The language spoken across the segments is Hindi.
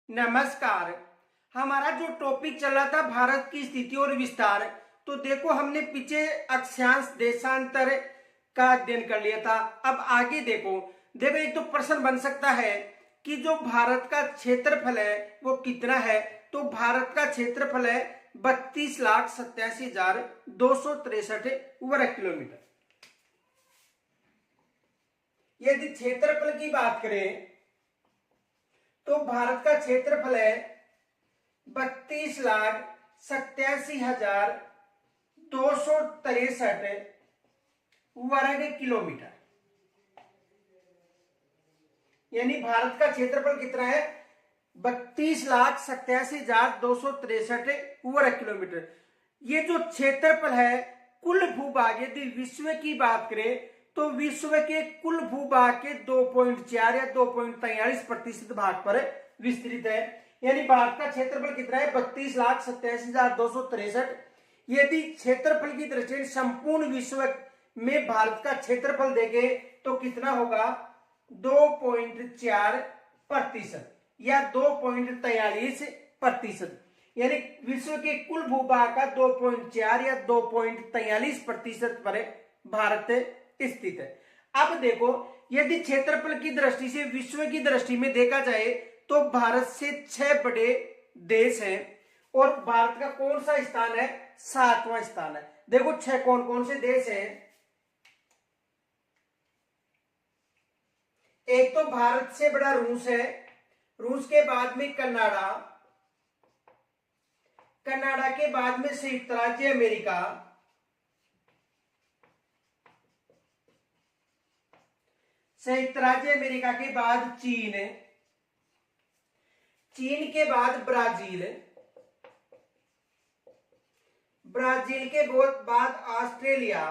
नमस्कार। हमारा जो टॉपिक चल रहा था भारत की स्थिति और विस्तार, तो देखो हमने पीछे अक्षांश देशांतर का अध्ययन कर लिया था। अब आगे देखो एक तो प्रश्न बन सकता है कि जो भारत का क्षेत्रफल है वो कितना है। तो भारत का क्षेत्रफल है 32,87,263 वर्ग किलोमीटर। यदि क्षेत्रफल की बात करें तो भारत का क्षेत्रफल है 32,87,263 वर्ग किलोमीटर। यानी भारत का क्षेत्रफल कितना है? 32,87,263 वर्ग किलोमीटर। ये जो क्षेत्रफल है कुल भूभाग, यदि विश्व की बात करें तो विश्व के कुल भूभाग के 2.4 या 2.43% भाग पर विस्तृत है। यानी भारत का क्षेत्रफल कितना है? 32,87,263। यदि क्षेत्रफल की दृष्टि से संपूर्ण विश्व में भारत का क्षेत्रफल देखें तो कितना होगा? 2.4% या 2.43%। यानी विश्व के कुल भूभाग का 2.4 या 2.43% पर भारत स्थित है। अब देखो यदि क्षेत्रफल की दृष्टि से विश्व की दृष्टि में देखा जाए तो भारत से 6 बड़े देश हैं और भारत का कौन सा स्थान है? 7वां स्थान है। देखो 6 कौन कौन से देश हैं। एक तो भारत से बड़ा रूस है, रूस के बाद में कनाडा, कनाडा के बाद में संयुक्त राज्य अमेरिका, संयुक्त राज्य अमेरिका के बाद चीन, चीन के बाद ब्राजील, ब्राजील के बाद ऑस्ट्रेलिया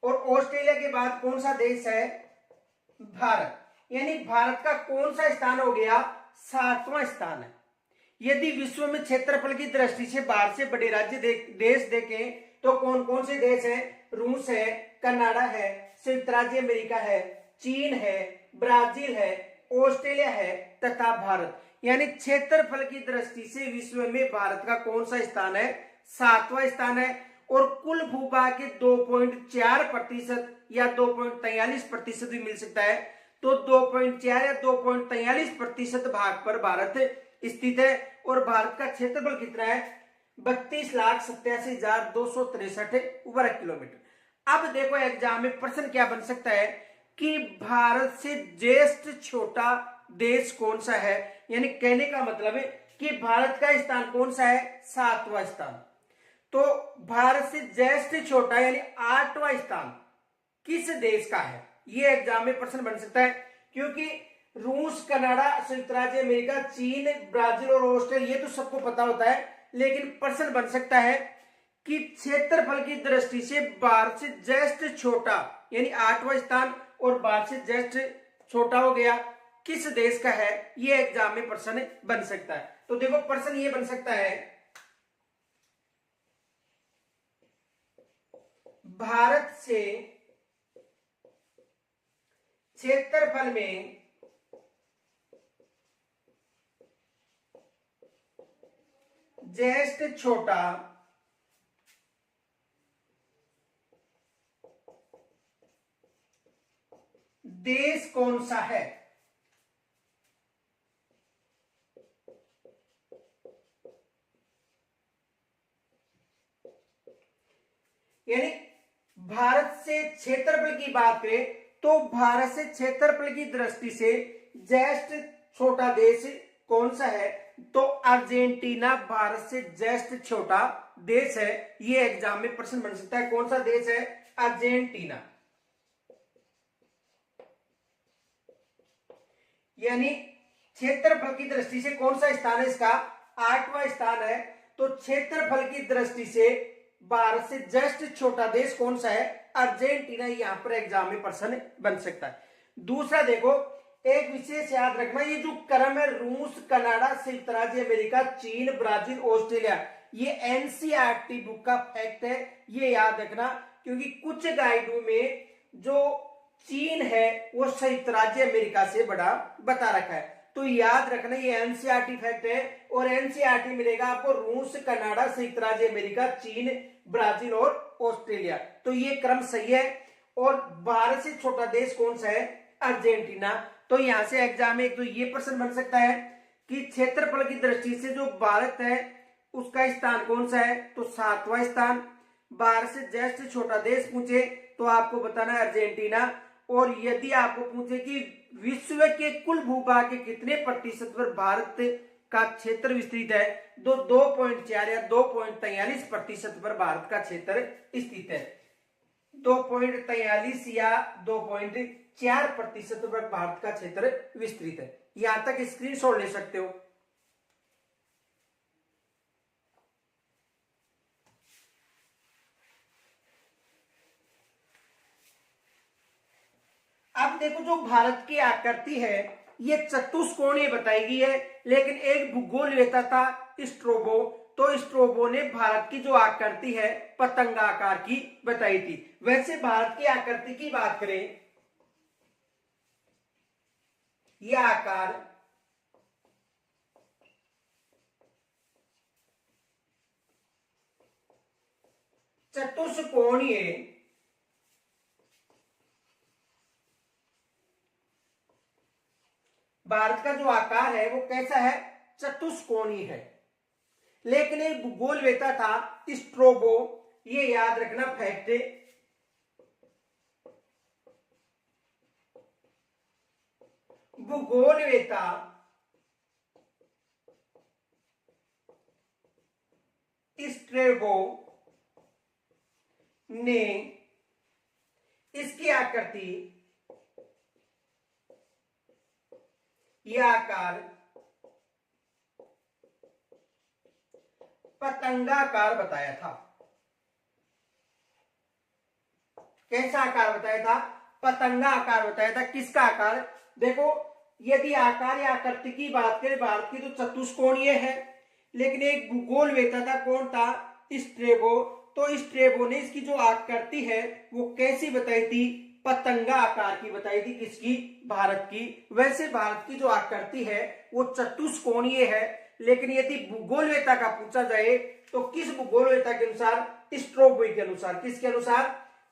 और ऑस्ट्रेलिया के बाद कौन सा देश है? भारत। यानी भारत का कौन सा स्थान हो गया? 7वां स्थान है। यदि विश्व में क्षेत्रफल की दृष्टि से बाहर से बड़े राज्य देश देखें तो कौन कौन से देश हैं? रूस है, कनाडा है, संयुक्त राज्य अमेरिका है, चीन है, ब्राजील है, ऑस्ट्रेलिया है तथा भारत। यानी क्षेत्रफल की दृष्टि से विश्व में भारत का कौन सा स्थान है? 7वां स्थान है। और कुल भूभाग के 2.4% या 2.43% भी मिल सकता है। तो 2.4 या 2.43% भाग पर भारत स्थित है। और भारत का क्षेत्रफल कितना है? 32,87,263 वर्ग किलोमीटर। अब देखो एग्जाम में प्रश्न क्या बन सकता है कि भारत से ज्येष्ठ छोटा देश कौन सा है। यानी कहने का मतलब है कि भारत का स्थान कौन सा है? 7वां स्थान। तो भारत से ज्येष्ठ छोटा यानी 8वां स्थान किस देश का है? ये एग्जाम में प्रश्न बन सकता है। क्योंकि रूस, कनाडा, संयुक्त राज्य अमेरिका, चीन, ब्राजील और ऑस्ट्रेलिया ये तो सबको पता होता है, लेकिन प्रश्न बन सकता है कि क्षेत्रफल की दृष्टि से भारत से ज्येष्ठ छोटा यानी 8वां स्थान और भारत से ज्येष्ठ छोटा हो गया किस देश का है? ये एग्जाम में प्रश्न बन सकता है। तो देखो प्रश्न ये बन सकता है, भारत से क्षेत्रफल में ज्येष्ठ छोटा देश कौन सा है? यानी भारत से क्षेत्रफल की बात करें तो भारत से क्षेत्रफल की दृष्टि से ज्येष्ठ छोटा देश कौन सा है? तो अर्जेंटीना भारत से ज्येष्ठ छोटा देश है। ये एग्जाम में प्रश्न बन सकता है। कौन सा देश है? अर्जेंटीना। यानी क्षेत्रफल की दृष्टि से कौन सा स्थान है इसका? 8वां स्थान है। तो क्षेत्रफल की दृष्टि से भारत से जस्ट छोटा देश कौन सा है? अर्जेंटीना। यहां पर एग्जाम में प्रश्न बन सकता है। दूसरा देखो, एक विशेष याद रखना, ये जो क्रम है रूस, कनाडा, संयुक्त राज्य अमेरिका, चीन, ब्राजील, ऑस्ट्रेलिया, ये एनसीईआरटी बुक का फैक्ट है, ये याद रखना। क्योंकि कुछ गाइडों में जो चीन है वो संयुक्त राज्य अमेरिका से बड़ा बता रखा है। तो याद रखना ये एनसीईआरटी फैक्ट है, और एनसीईआरटी मिलेगा आपको रूस, कनाडा, संयुक्त राज्य अमेरिका, चीन, ब्राजील और ऑस्ट्रेलिया। तो ये क्रम सही है। और भारत से छोटा देश कौन सा है? अर्जेंटीना। तो यहां से एग्जाम में एक तो ये प्रश्न बन सकता है कि क्षेत्रफल की दृष्टि से जो भारत है उसका स्थान कौन सा है? तो 7वां स्थान। भारत से जस्ट छोटा देश पूछे तो आपको बताना है अर्जेंटीना। और यदि आपको पूछे कि विश्व के कुल भूभाग के कितने प्रतिशत पर भारत का क्षेत्र विस्तृत है, तो 2.4 या 2.43% पर भारत का क्षेत्र स्थित है। 2.43 या 2.4% पर भारत का क्षेत्र विस्तृत है। यहां तक स्क्रीनशॉट ले सकते हो। अब देखो जो भारत की आकृति है ये चतुष्कोणीय बताई गई है, लेकिन एक भूगोलवेत्ता था स्ट्रोबो, तो स्ट्रोबो ने भारत की जो आकृति है पतंगाकार की बताई थी। वैसे भारत की आकृति की बात करें, यह आकार चतुष्कोणीय भारत का जो आकार है वो कैसा है? चतुष्कोणीय है। लेकिन एक भूगोलवेत्ता था स्ट्रोबो, ये याद रखना फैक्ट, भूगोलवेत्ता स्ट्रोबो ने इसकी आकृति, यह आकार पतंगाकार बताया था। कैसा आकार बताया था? पतंगा आकार बताया था। किसका आकार? देखो यदि आकार या आकृति की बात करें भारत की तो चतुष्कोणीय है, लेकिन एक भूगोलवेत्ता था, कौन था? स्ट्रेबो। तो स्ट्रेबो ने इसकी जो आकृति है वो कैसी बताई थी? पतंगा आकार की बताई थी। किसकी? भारत की। वैसे भारत की जो आकृति है वो चतुष्कोणीय है, लेकिन यदि भूगोलवेत्ता का पूछा जाए तो किस भूगोलवेत्ता के अनुसार? स्ट्रोबो के अनुसार। किसके अनुसार?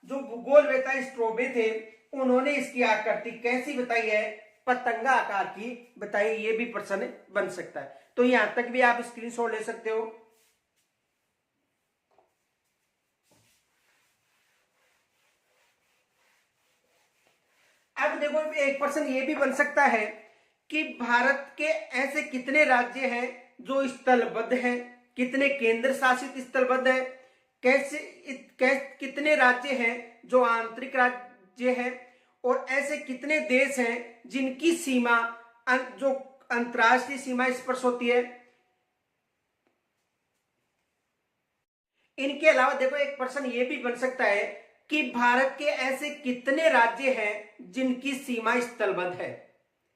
जो भूगोलवेत्ता स्ट्रोबो थे उन्होंने इसकी आकृति कैसी बताई है? पतंगा आकार की बताई। ये भी प्रश्न बन सकता है। तो यहां तक भी आप स्क्रीनशॉट ले सकते हो। अब देखो एक प्रश्न ये भी बन सकता है कि भारत के ऐसे कितने राज्य हैं जो स्थलबद्ध हैं, कितने केंद्र शासित स्थलबद्ध है, कितने राज्य हैं जो आंतरिक राज्य हैं, और ऐसे कितने देश हैं जिनकी सीमा जो अंतरराष्ट्रीय सीमा स्पर्श होती है। इनके अलावा देखो एक प्रश्न ये भी बन सकता है कि भारत के ऐसे कितने राज्य हैं जिनकी सीमा स्थलबद्ध है,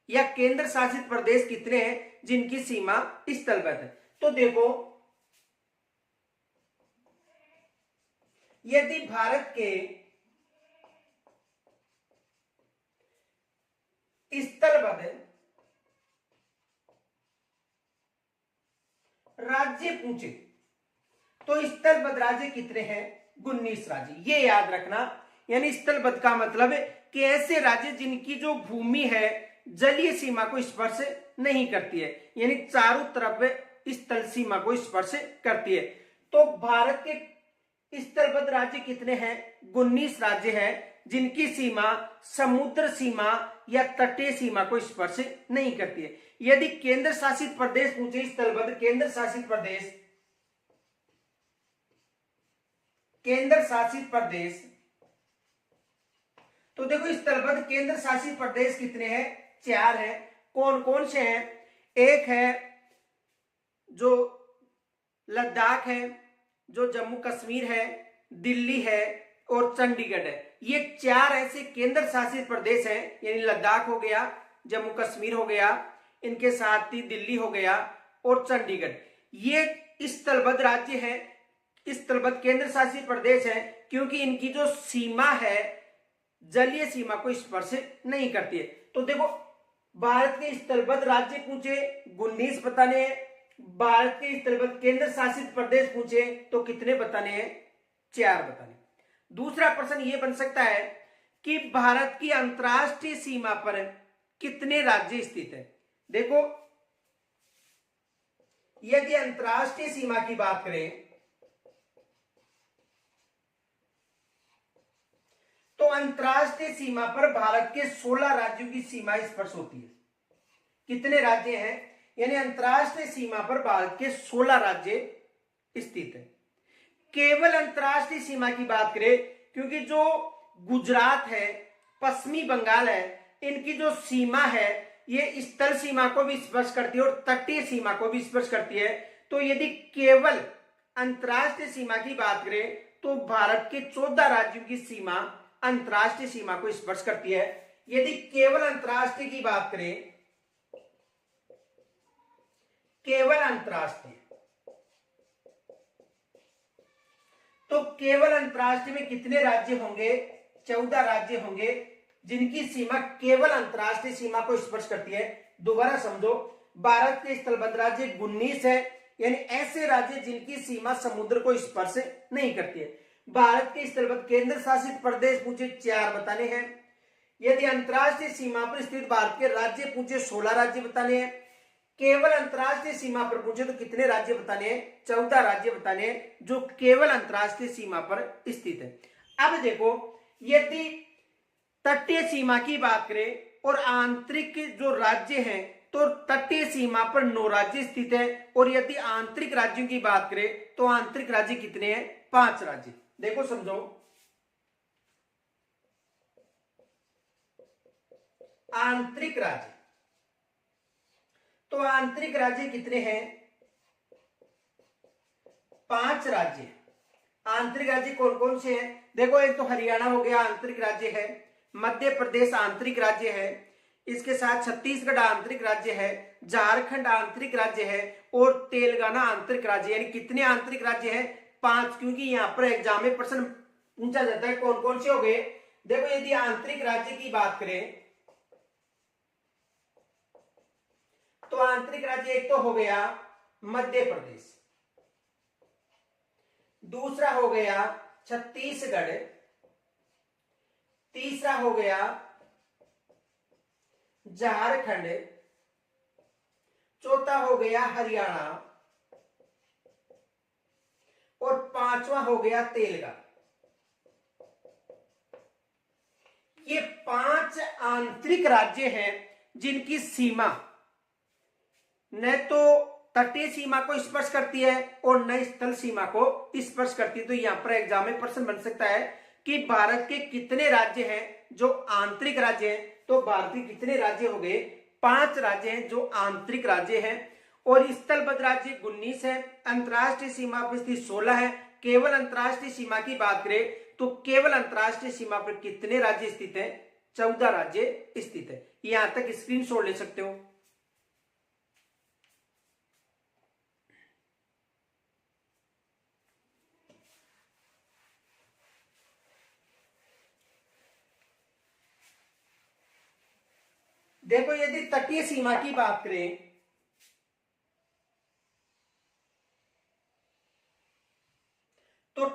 या केंद्र शासित प्रदेश कितने हैं जिनकी सीमा स्थलबद्ध है। तो देखो यदि भारत के स्थलबद्ध राज्य पूछे तो स्थलबद्ध राज्य कितने हैं? 19 राज्य। ये याद रखना। यानी स्थलबद्ध का मतलब है कि ऐसे राज्य जिनकी जो भूमि है जलीय सीमा को स्पर्श नहीं करती है, यानी चारों तरफ स्थल सीमा को स्पर्श करती है। तो भारत के स्थलबद्ध राज्य कितने हैं? 19 राज्य हैं जिनकी सीमा समुद्र सीमा या तटीय सीमा को स्पर्श नहीं करती है। यदि केंद्र शासित प्रदेश पूछे स्थलबद्ध केंद्र शासित प्रदेश, केंद्र शासित प्रदेश, तो देखो स्थलबद्ध केंद्र शासित प्रदेश कितने हैं? 4 हैं। कौन कौन से हैं? एक है जो लद्दाख है, जो जम्मू कश्मीर है, दिल्ली है और चंडीगढ़ है। ये 4 ऐसे केंद्र शासित प्रदेश हैं, यानी लद्दाख हो गया, जम्मू कश्मीर हो गया, इनके साथ ही दिल्ली हो गया और चंडीगढ़। ये स्थलबद्ध राज्य है, स्थलबद्ध केंद्र शासित प्रदेश है, क्योंकि इनकी जो सीमा है जलीय सीमा को स्पर्श नहीं करती है। तो देखो भारत के स्थलबद्ध राज्य पूछे 19 बताने हैं, भारत के स्थलबद्ध केंद्र शासित प्रदेश पूछे तो कितने बताने हैं? 4 बताने। दूसरा प्रश्न ये बन सकता है कि भारत की अंतरराष्ट्रीय सीमा पर कितने राज्य स्थित है। देखो यदि अंतरराष्ट्रीय सीमा की बात करें तो अंतरराष्ट्रीय सीमा पर भारत के 16 राज्यों की सीमा स्पर्श होती है। कितने राज्य हैं? यानी अंतरराष्ट्रीय सीमा पर भारत के 16 राज्य स्थित है। केवल अंतरराष्ट्रीय सीमा की बात करें, क्योंकि जो गुजरात है, पश्चिमी बंगाल है, इनकी जो सीमा है ये स्थल सीमा को भी स्पर्श करती है और तटीय सीमा को भी स्पर्श करती है। तो यदि केवल अंतरराष्ट्रीय सीमा की बात करें तो भारत के 14 राज्यों की सीमा अंतरराष्ट्रीय सीमा को स्पर्श करती है। यदि केवल अंतरराष्ट्रीय की बात करें, केवल अंतरराष्ट्रीय, तो केवल अंतरराष्ट्रीय में कितने राज्य होंगे? 14 राज्य होंगे जिनकी सीमा केवल अंतरराष्ट्रीय सीमा को स्पर्श करती है। दोबारा समझो, भारत के स्थलबद्ध राज्य 19 है, यानी ऐसे राज्य जिनकी सीमा समुद्र को स्पर्श नहीं करती है। भारत के स्थलबद्ध केंद्र शासित प्रदेश पूछे 4 बताने हैं। यदि अंतरराष्ट्रीय सीमा पर स्थित भारत के राज्य पूछे 16 राज्य बताने हैं। केवल अंतरराष्ट्रीय सीमा पर पूछे तो कितने राज्य बताने हैं? 14 राज्य बताने हैं जो केवल अंतरराष्ट्रीय सीमा पर स्थित है। अब देखो यदि तटीय सीमा की बात करें और आंतरिक जो राज्य हैं तो तटीय सीमा पर 9 राज्य स्थित है, और यदि आंतरिक राज्यों की बात करें तो आंतरिक राज्य कितने हैं? 5 राज्य। देखो समझो, आंतरिक राज्य, तो आंतरिक राज्य कितने हैं? 5 राज्य। आंतरिक राज्य कौन कौन से हैं? देखो एक तो हरियाणा हो गया, आंतरिक राज्य है। मध्य प्रदेश आंतरिक राज्य है। इसके साथ छत्तीसगढ़ आंतरिक राज्य है, झारखंड आंतरिक राज्य है और तेलंगाना आंतरिक राज्य। यानी कितने आंतरिक राज्य हैं? 5, क्योंकि यहां पर एग्जाम में प्रश्न पूछा जाता है कौन कौन से हो गए। देखो यदि आंतरिक राज्य की बात करें तो आंतरिक राज्य एक तो हो गया मध्य प्रदेश, दूसरा हो गया छत्तीसगढ़, तीसरा हो गया झारखंड, चौथा हो गया हरियाणा और 5वां हो गया तेलंगाना। ये 5 आंतरिक राज्य हैं जिनकी सीमा न तो तटीय सीमा को स्पर्श करती है और न स्थल सीमा को स्पर्श करती है। तो यहां पर एग्जाम में प्रश्न बन सकता है कि भारत के कितने राज्य हैं जो आंतरिक राज्य हैं। तो भारत के कितने राज्य हो गए? 5 राज्य हैं जो आंतरिक राज्य हैं, और स्थलबद्ध राज्य 19 है, अंतरराष्ट्रीय सीमा पर स्थित 16 है। केवल अंतरराष्ट्रीय सीमा की बात करें तो केवल अंतरराष्ट्रीय सीमा पर कितने राज्य स्थित हैं? 14 राज्य स्थित है। यहां तक स्क्रीनशॉट ले सकते हो। देखो यदि तटीय सीमा की बात करें तो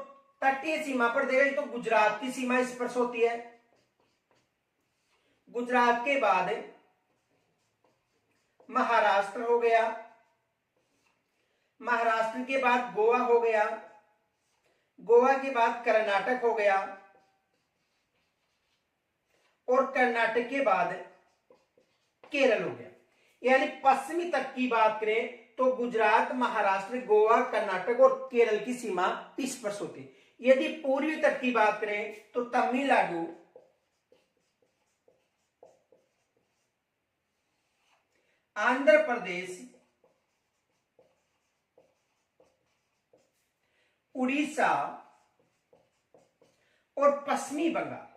तटीय सीमा पर देखो तो गुजरात की सीमा स्पर्श होती है, गुजरात के बाद महाराष्ट्र हो गया, महाराष्ट्र के बाद गोवा हो गया, गोवा के बाद कर्नाटक हो गया और कर्नाटक के बाद केरल हो गया। यानी पश्चिमी तट की बात करें तो गुजरात, महाराष्ट्र, गोवा, कर्नाटक और केरल की सीमा स्पर्श होती है। यदि पूर्वी तट की बात करें तो तमिलनाडु, आंध्र प्रदेश, उड़ीसा और पश्चिमी बंगाल,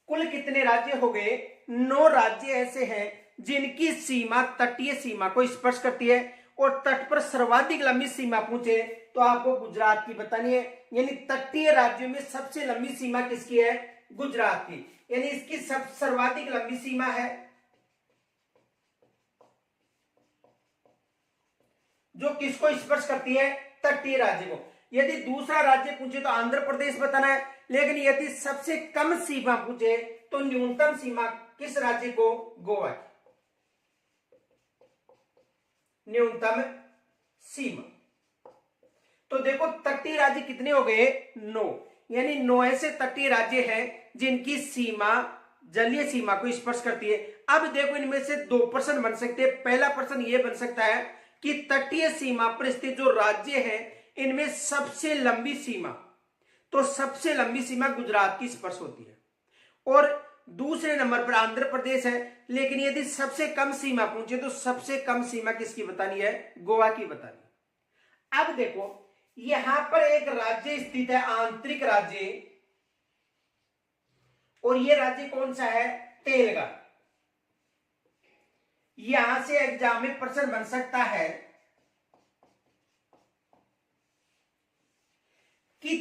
कुल कितने राज्य हो गए? 9 राज्य ऐसे हैं जिनकी सीमा तटीय सीमा को स्पर्श करती है। और तट पर सर्वाधिक लंबी सीमा पूछे तो आपको गुजरात की बतानी है। यानी तटीय राज्यों में सबसे लंबी सीमा किसकी है? गुजरात की। यानी इसकी सर्वाधिक लंबी सीमा है जो किसको स्पर्श करती है? तटीय राज्य को। यदि दूसरा राज्य पूछे तो आंध्र प्रदेश बताना है, लेकिन यदि सबसे कम सीमा पूछे तो न्यूनतम सीमा किस राज्य को? गोवा की न्यूनतम सीमा। तो देखो तटीय राज्य कितने हो गए? 9। यानी 9 ऐसे तटीय राज्य हैं जिनकी सीमा जलीय सीमा को स्पर्श करती है। अब देखो इनमें से 2 प्रश्न बन सकते हैं। पहला प्रश्न यह बन सकता है कि तटीय सीमा पर स्थित जो राज्य हैं इनमें सबसे लंबी सीमा, तो सबसे लंबी सीमा गुजरात की स्पर्श होती है और दूसरे नंबर पर आंध्र प्रदेश है। लेकिन यदि सबसे कम सीमा पूछे तो सबसे कम सीमा किसकी बतानी है? गोवा की बतानी है। अब देखो यहां पर एक राज्य स्थित है, आंतरिक राज्य, और यह राज्य कौन सा है? तेलंगाना। यहां से एग्जाम में प्रश्न बन सकता है कि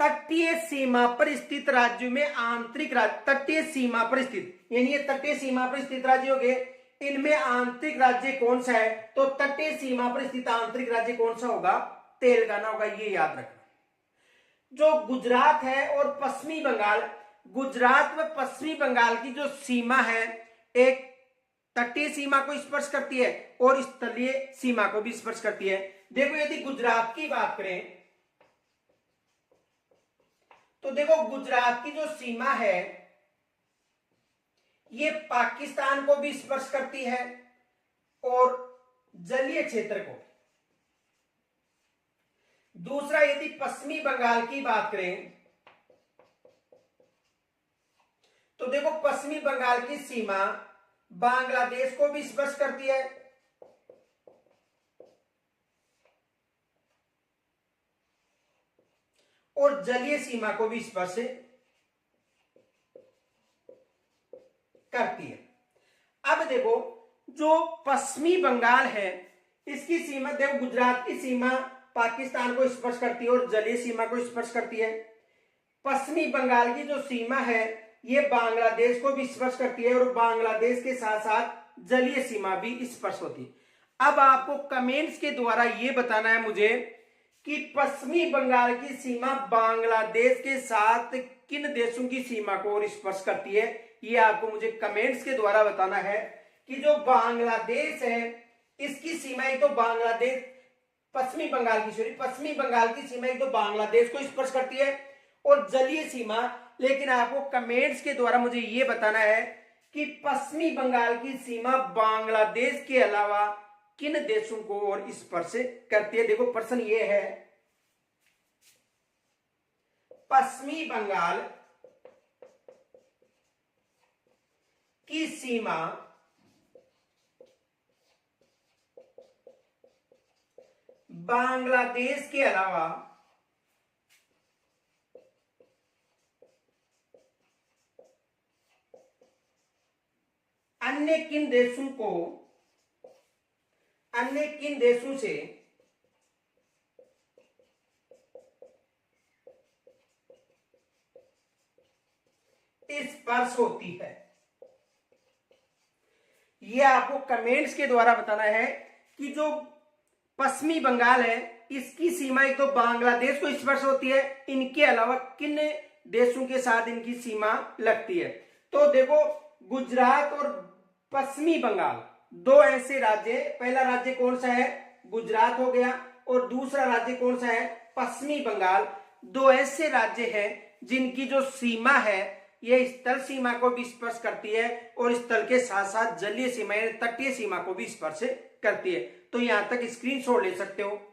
तटीय सीमा पर स्थित राज्यों में आंतरिक राज्य, तटीय सीमा पर स्थित, यानी ये तटीय सीमा पर स्थित राज्य हो गए, इनमें आंतरिक राज्य कौन सा है? तो तटीय सीमा पर स्थित आंतरिक राज्य कौन सा होगा? तेलंगाना होगा। ये याद रखना। जो गुजरात है और पश्चिमी बंगाल, गुजरात व पश्चिमी बंगाल की जो सीमा है एक तटीय सीमा को स्पर्श करती है और स्थलीय सीमा को भी स्पर्श करती है। देखो यदि गुजरात की बात करें तो देखो गुजरात की जो सीमा है ये पाकिस्तान को भी स्पर्श करती है और जलीय क्षेत्र को। दूसरा यदि पश्चिमी बंगाल की बात करें तो देखो पश्चिमी बंगाल की सीमा बांग्लादेश को भी स्पर्श करती है और जलीय सीमा को भी स्पर्श करती है। अब देखो जो पश्चिमी बंगाल है इसकी सीमा, देखो गुजरात की सीमा पाकिस्तान को स्पर्श करती है और जलीय सीमा को स्पर्श करती है। पश्चिमी बंगाल की जो सीमा है ये बांग्लादेश को भी स्पर्श करती है और बांग्लादेश के साथ साथ जलीय सीमा भी स्पर्श होती है। अब आपको कमेंट्स के द्वारा ये बताना है मुझे कि पश्चिमी बंगाल की सीमा बांग्लादेश के साथ किन देशों की सीमा को और स्पर्श करती है। ये आपको मुझे कमेंट्स के द्वारा बताना है कि जो बांग्लादेश है इसकी सीमा एक तो बांग्लादेश, पश्चिमी बंगाल की सीमा एक तो बांग्लादेश को स्पर्श करती है और जलीय सीमा, लेकिन आपको कमेंट्स के द्वारा मुझे ये बताना है कि पश्चिमी बंगाल की सीमा बांग्लादेश के अलावा किन देशों को और स्पर्श करती है। देखो प्रश्न ये है, पश्चिमी बंगाल की सीमा बांग्लादेश के अलावा अन्य किन देशों से स्पर्श होती है। यह आपको कमेंट्स के द्वारा बताना है कि जो पश्चिमी बंगाल है इसकी सीमा एक तो बांग्लादेश को स्पर्श होती है, इनके अलावा किन देशों के साथ इनकी सीमा लगती है। तो देखो गुजरात और पश्चिमी बंगाल दो ऐसे राज्य, पहला राज्य कौन सा है? गुजरात हो गया और दूसरा राज्य कौन सा है? पश्चिमी बंगाल। दो ऐसे राज्य हैं जिनकी जो सीमा है यह स्थल सीमा को भी स्पर्श करती है और स्थल के साथ साथ जलीय सीमा यानी तटीय सीमा को भी स्पर्श करती है। तो यहां तक स्क्रीनशॉट ले सकते हो।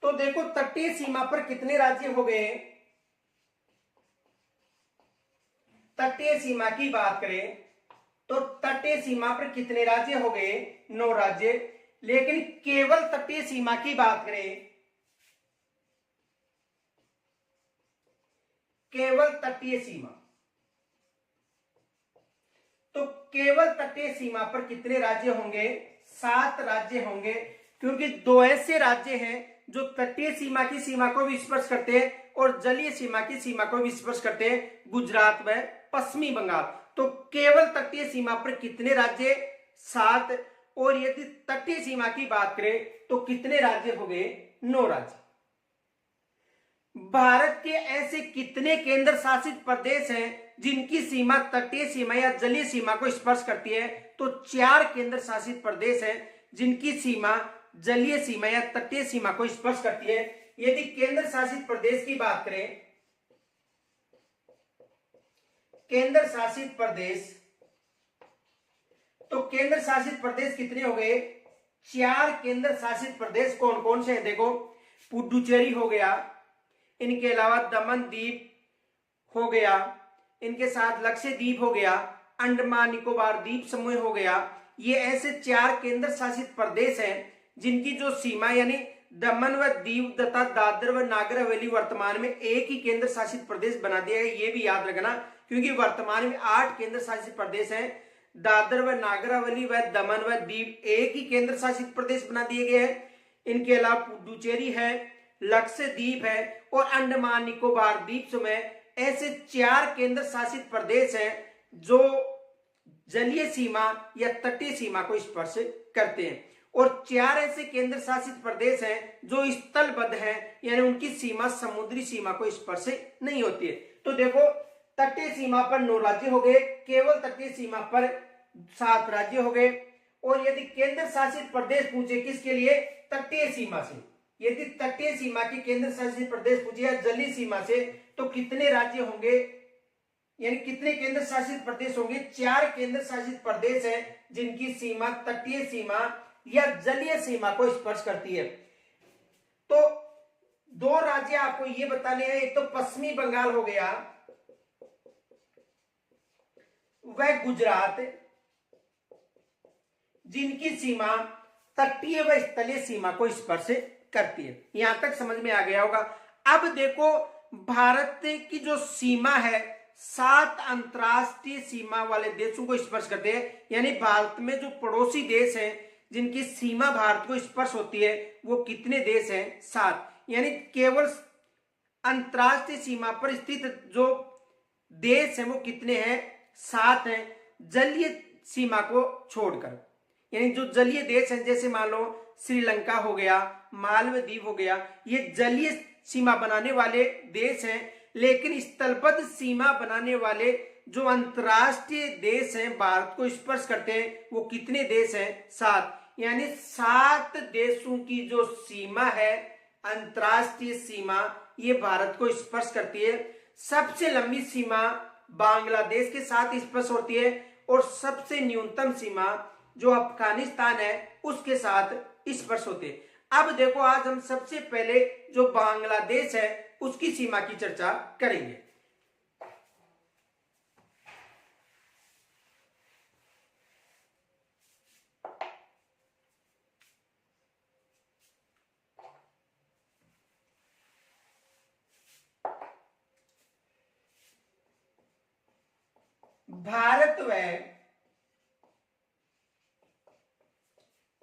तो देखो तटीय सीमा पर कितने राज्य हो गए? तटीय सीमा की बात करें तो तटीय सीमा पर कितने राज्य हो गए? 9 राज्य। लेकिन केवल तटीय सीमा की बात करें, केवल तटीय सीमा, तो केवल तटीय सीमा पर कितने राज्य होंगे? 7 राज्य होंगे, क्योंकि 2 ऐसे राज्य हैं जो तटीय सीमा की सीमा को भी स्पर्श करते हैं और जलीय सीमा की सीमा को भी स्पर्श करते हैं, गुजरात व पश्चिमी बंगाल। तो केवल तटीय सीमा पर कितने राज्य? 7। और यदि तटीय सीमा की बात करें तो कितने राज्य हो गए? 9 राज्य। भारत के ऐसे कितने केंद्र शासित प्रदेश हैं जिनकी सीमा तटीय सीमा या जलीय सीमा को स्पर्श करती है? तो 4 केंद्र शासित प्रदेश हैं जिनकी सीमा जलीय सीमा या तटीय सीमा को स्पर्श करती है। यदि केंद्र शासित प्रदेश की बात करें, केंद्र शासित प्रदेश, तो केंद्र शासित प्रदेश कितने हो गए? 4 केंद्र शासित प्रदेश कौन कौन से हैं? देखो, पुडुचेरी हो गया, इनके अलावा दमन द्वीप हो गया, इनके साथ लक्षद्वीप हो गया, अंडमान निकोबार द्वीप समूह हो गया। ये ऐसे 4 केंद्र शासित प्रदेश हैं जिनकी जो सीमा यानी दमन व दीव तथा दादर व नागर हवेली वर्तमान में एक ही केंद्र शासित प्रदेश बना दिया है। ये भी याद रखना, क्योंकि वर्तमान में 8 केंद्र शासित प्रदेश हैं। दादर व नागर हवेली व दमन व दीव एक ही केंद्र शासित प्रदेश बना दिए गए हैं। इनके अलावा पुडुचेरी है, लक्षद्वीप है और अंडमान निकोबार द्वीप समूह, ऐसे 4 केंद्र शासित प्रदेश हैं जो जलीय सीमा या तटीय सीमा को स्पर्श करते हैं, और 4 ऐसे केंद्र शासित प्रदेश हैं जो स्थलबद्ध हैं, यानी उनकी सीमा समुद्री सीमा को स्पर्श नहीं होती है। तो देखो, तटीय सीमा पर 9 राज्य हो गए, केवल तटीय सीमा पर 7 राज्य हो गए। और यदि केंद्र शासित प्रदेश पूछे किसके लिए? तटीय सीमा से, यदि तटीय सीमा के केंद्र शासित प्रदेश पूछे या जलीय सीमा से, तो कितने राज्य होंगे, यानी कितने केंद्र शासित प्रदेश होंगे? 4 केंद्र शासित प्रदेश हैं जिनकी सीमा तटीय सीमा या जलीय सीमा को स्पर्श करती है। तो 2 राज्य आपको ये बताने हैं, एक तो पश्चिमी बंगाल हो गया वह गुजरात, जिनकी सीमा तटीय व स्थलीय सीमा को स्पर्श करती है। यहां तक समझ में आ गया होगा। अब देखो, भारत की जो सीमा है 7 अंतरराष्ट्रीय सीमा वाले देशों को स्पर्श करते हैं, यानी भारत में जो पड़ोसी देश हैं जिनकी सीमा भारत को स्पर्श होती है वो कितने देश हैं? 7। यानी केवल अंतरराष्ट्रीय सीमा पर स्थित जो देश हैं वो कितने हैं? 7 हैं, जलीय सीमा को छोड़कर। यानी जो जलीय देश हैं, जैसे मान लो श्रीलंका हो गया, मालदीव द्वीप हो गया, ये जलीय सीमा बनाने वाले देश हैं। लेकिन स्थलबद्ध सीमा बनाने वाले जो अंतरराष्ट्रीय देश हैं भारत को स्पर्श करते हैं वो कितने देश हैं? 7। यानी 7 देशों की जो सीमा है, अंतरराष्ट्रीय सीमा, ये भारत को स्पर्श करती है। सबसे लंबी सीमा बांग्लादेश के साथ स्पर्श होती है और सबसे न्यूनतम सीमा जो अफगानिस्तान है उसके साथ स्पर्श होती है। अब देखो, आज हम सबसे पहले जो बांग्लादेश है उसकी सीमा की चर्चा करेंगे। भारत व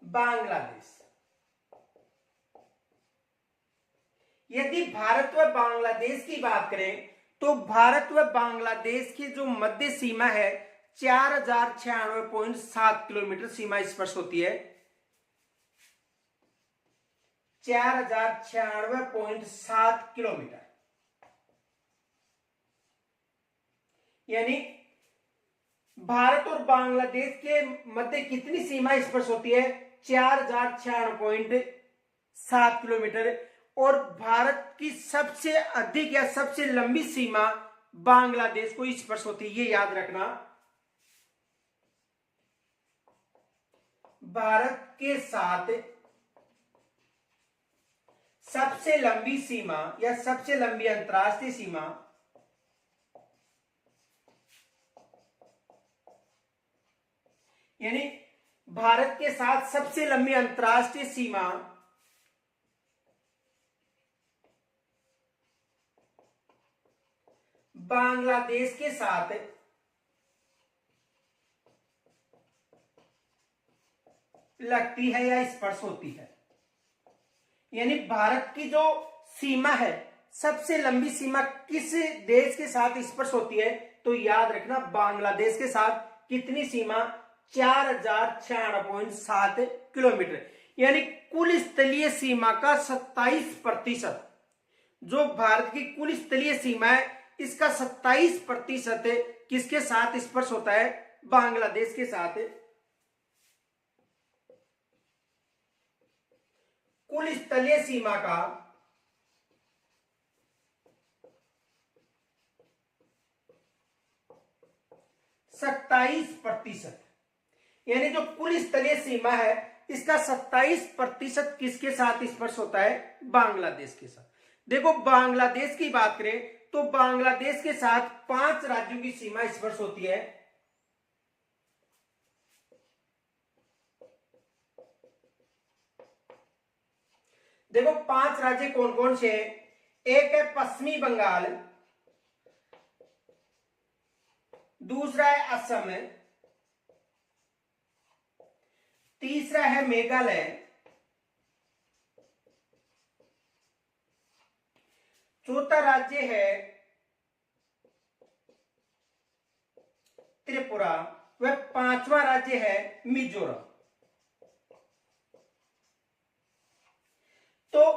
बांग्लादेश, यदि भारत व बांग्लादेश की बात करें तो भारत व बांग्लादेश की जो मध्य सीमा है 4096.7 किलोमीटर सीमा स्पर्श होती है। 4096.7 किलोमीटर, यानी भारत और बांग्लादेश के मध्य कितनी सीमा स्पर्श होती है? 4096.7 किलोमीटर। और भारत की सबसे अधिक या सबसे लंबी सीमा बांग्लादेश को स्पर्श होती है, ये याद रखना। भारत के साथ सबसे लंबी सीमा या सबसे लंबी अंतरराष्ट्रीय सीमा, यानी भारत के साथ सबसे लंबी अंतरराष्ट्रीय सीमा बांग्लादेश के साथ लगती है या स्पर्श होती है। यानी भारत की जो सीमा है, सबसे लंबी सीमा किस देश के साथ स्पर्श होती है, तो याद रखना बांग्लादेश के साथ कितनी सीमा, 4096.7 किलोमीटर। यानी कुल स्थलीय सीमा का 27%, जो भारत की कुल स्थलीय सीमा है इसका 27% किसके साथ स्पर्श होता है, बांग्लादेश के साथ। कुल स्थलीय सीमा का 27%, यानी जो कुल स्थलीय सीमा है इसका 27% किसके साथ स्पर्श होता है, बांग्लादेश के साथ। देखो बांग्लादेश की बात करें तो बांग्लादेश के साथ 5 राज्यों की सीमा स्पर्श होती है। देखो 5 राज्य कौन कौन से हैं, एक है पश्चिमी बंगाल, दूसरा है असम, तीसरा है मेघालय, चौथा राज्य है त्रिपुरा, वह 5वां राज्य है मिजोरम। तो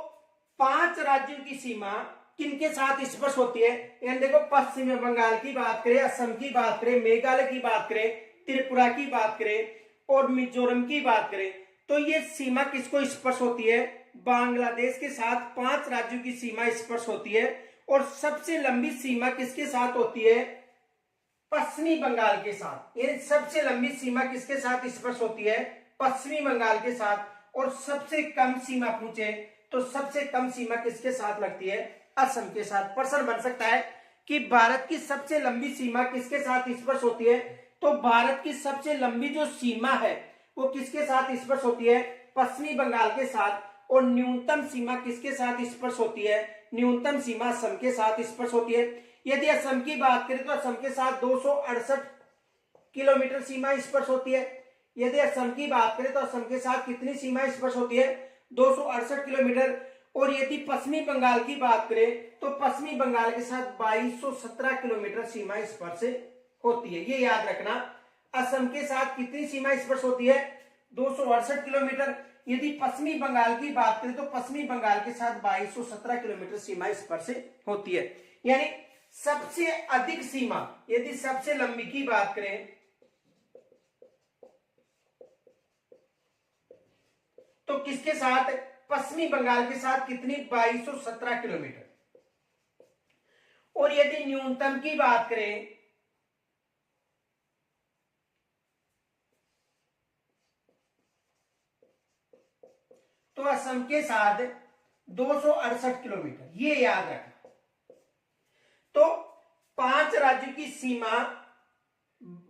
5 राज्यों की सीमा किनके साथ स्पर्श होती है, यानी देखो पश्चिम बंगाल की बात करें, असम की बात करें, मेघालय की बात करें, त्रिपुरा की बात करें और मिजोरम की बात करें, तो ये सीमा किसको स्पर्श होती है, बांग्लादेश के साथ 5 राज्यों की सीमा स्पर्श होती है। और सबसे लंबी सीमा किसके साथ होती है, पश्चिमी बंगाल के साथ। यानी सबसे लंबी सीमा किसके साथ स्पर्श होती है, पश्चिमी बंगाल के साथ। और सबसे कम सीमा पूछे तो सबसे कम सीमा किसके साथ लगती है, असम के साथ। प्रश्न बन सकता है कि भारत की सबसे लंबी सीमा किसके साथ स्पर्श होती है, तो भारत की सबसे लंबी जो सीमा है वो किसके साथ स्पर्श होती है, पश्चिमी बंगाल के साथ। और न्यूनतम सीमा किसके साथ स्पर्श होती है, न्यूनतम सीमा असम के साथ स्पर्श होती है। यदि असम की बात करें तो असम के साथ 268 किलोमीटर सीमा स्पर्श होती है। यदि असम की बात करें तो असम के साथ कितनी सीमा स्पर्श होती है, 268 किलोमीटर। और यदि पश्चिमी बंगाल की बात करें तो पश्चिमी बंगाल के साथ 2217 किलोमीटर सीमा स्पर्श होती है। ये याद रखना, असम के साथ कितनी सीमा स्पर्श होती है, 268 किलोमीटर। यदि पश्चिमी बंगाल की बात करें तो पश्चिमी बंगाल के साथ 2217 किलोमीटर सीमा स्पर्श होती है। यानी सबसे अधिक सीमा, यदि सबसे लंबी की बात करें तो किसके साथ, पश्चिमी बंगाल के साथ कितनी, 2217 किलोमीटर। और यदि न्यूनतम की बात करें तो असम के साथ 268 किलोमीटर। ये याद रखना। तो 5 राज्यों की सीमा,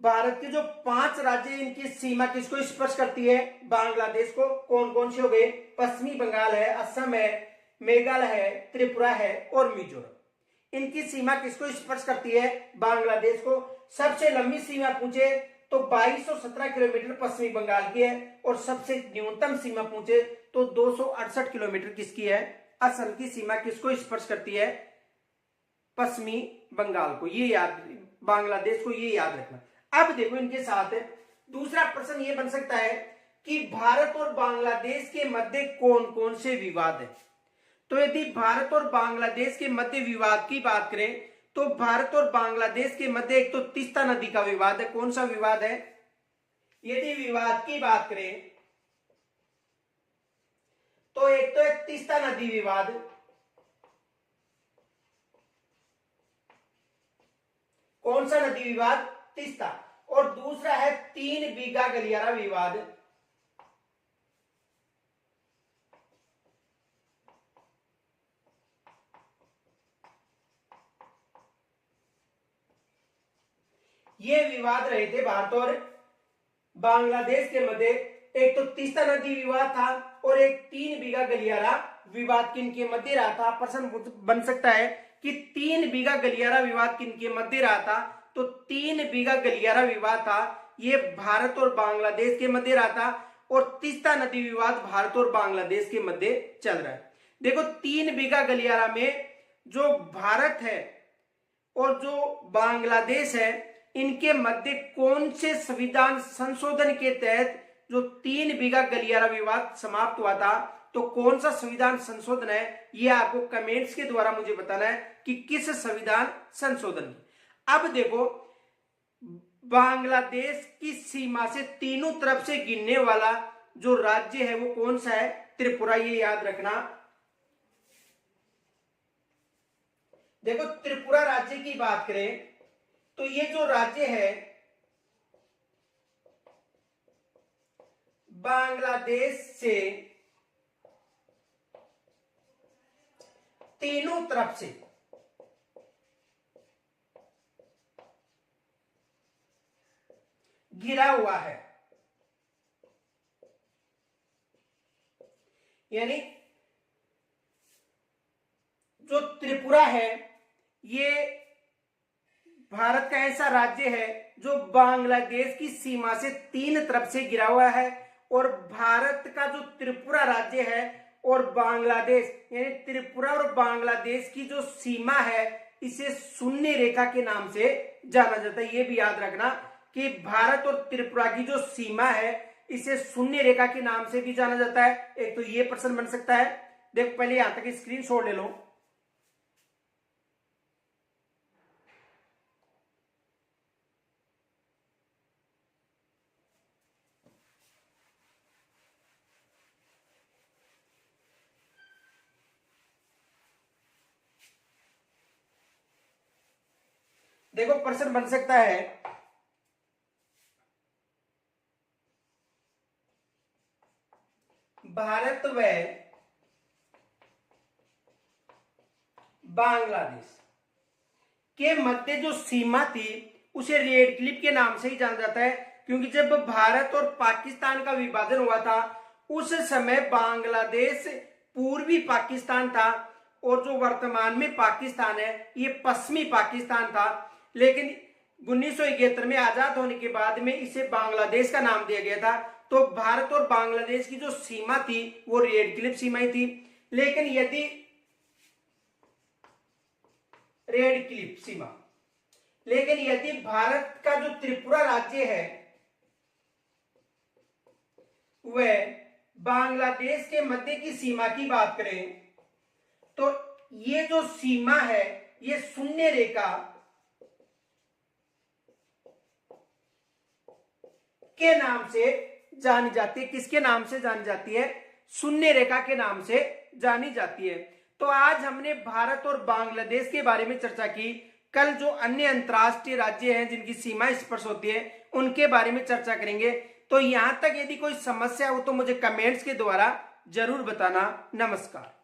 भारत के जो 5 राज्य इनकी सीमा किसको स्पर्श करती है, बांग्लादेश को। कौन कौन से हो गए, पश्चिमी बंगाल है, असम है, मेघालय है, त्रिपुरा है और मिजोरम। इनकी सीमा किसको स्पर्श करती है, बांग्लादेश को। सबसे लंबी सीमा पूछे तो 2217 किलोमीटर पश्चिमी बंगाल की है। और सबसे न्यूनतम सीमा पूछे तो 268 किलोमीटर किसकी है, असम की सीमा किसको स्पर्श करती है, पश्चिमी बंगाल को। ये याद, बांग्लादेश को, ये याद रखना। अब देखो इनके साथ दूसरा प्रश्न ये बन सकता है कि भारत और बांग्लादेश के मध्य कौन कौन से विवाद है। तो यदि भारत और बांग्लादेश के मध्य विवाद की बात करें तो भारत और बांग्लादेश के मध्य एक तो तीस्ता नदी का विवाद है। कौन सा विवाद है, यदि विवाद की बात करें तो एक तो है तीस्ता नदी विवाद, कौन सा नदी विवाद, तीस्ता। और दूसरा है 3 बीघा गलियारा विवाद। ये विवाद रहे थे भारत और बांग्लादेश के मध्य एक तो तीस्ता नदी विवाद था और एक 3 बीघा गलियारा विवाद किनके मध्य रहा था। प्रश्न बन सकता है कि 3 बीघा गलियारा विवाद किनके मध्य रहा था, तो 3 बीघा गलियारा विवाद था ये भारत और बांग्लादेश के मध्य रहा था और तीस्ता नदी विवाद भारत और बांग्लादेश के मध्य चल रहा है। देखो 3 बीघा गलियारा में जो भारत है और जो बांग्लादेश है इनके मध्य कौन से संविधान संशोधन के तहत जो 3 बीघा गलियारा विवाद समाप्त हुआ था, तो कौन सा संविधान संशोधन है ये आपको कमेंट्स के द्वारा मुझे बताना है कि किस संविधान संशोधन। अब देखो बांग्लादेश की सीमा से तीनों तरफ से गिरने वाला जो राज्य है वो कौन सा है, त्रिपुरा, ये याद रखना। देखो त्रिपुरा राज्य की बात करें तो ये जो राज्य है बांग्लादेश से तीनों तरफ से घिरा हुआ है, यानी जो त्रिपुरा है ये भारत का ऐसा राज्य है जो बांग्लादेश की सीमा से 3 तरफ से घिरा हुआ है और भारत का जो त्रिपुरा राज्य है और बांग्लादेश यानी त्रिपुरा और बांग्लादेश की जो सीमा है इसे शून्य रेखा के नाम से जाना जाता है। ये भी याद रखना कि भारत और त्रिपुरा की जो सीमा है इसे शून्य रेखा के नाम से भी जाना जाता है। एक तो ये प्रश्न बन सकता है। देखो पहले यहां तक स्क्रीनशॉट ले लो। देखो प्रश्न बन सकता है भारत व बांग्लादेश के मध्य जो सीमा थी उसे रेड क्लिफ के नाम से ही जाना जाता है, क्योंकि जब भारत और पाकिस्तान का विभाजन हुआ था उस समय बांग्लादेश पूर्वी पाकिस्तान था और जो वर्तमान में पाकिस्तान है ये पश्चिमी पाकिस्तान था। लेकिन 1971 में आजाद होने के बाद में इसे बांग्लादेश का नाम दिया गया था। तो भारत और बांग्लादेश की जो सीमा थी वो रेड क्लिफ सीमा ही थी। लेकिन यदि रेड क्लिफ सीमा, लेकिन यदि भारत का जो त्रिपुरा राज्य है वह बांग्लादेश के मध्य की सीमा की बात करें तो ये जो सीमा है ये शून्य रेखा के नाम से जानी जाती है। किसके नाम से जानी जाती है? शून्य रेखा के नाम से जानी जाती है। तो आज हमने भारत और बांग्लादेश के बारे में चर्चा की। कल जो अन्य अंतरराष्ट्रीय राज्य हैं जिनकी सीमा स्पर्श होती है उनके बारे में चर्चा करेंगे। तो यहां तक यदि कोई समस्या हो तो मुझे कमेंट्स के द्वारा जरूर बताना। नमस्कार।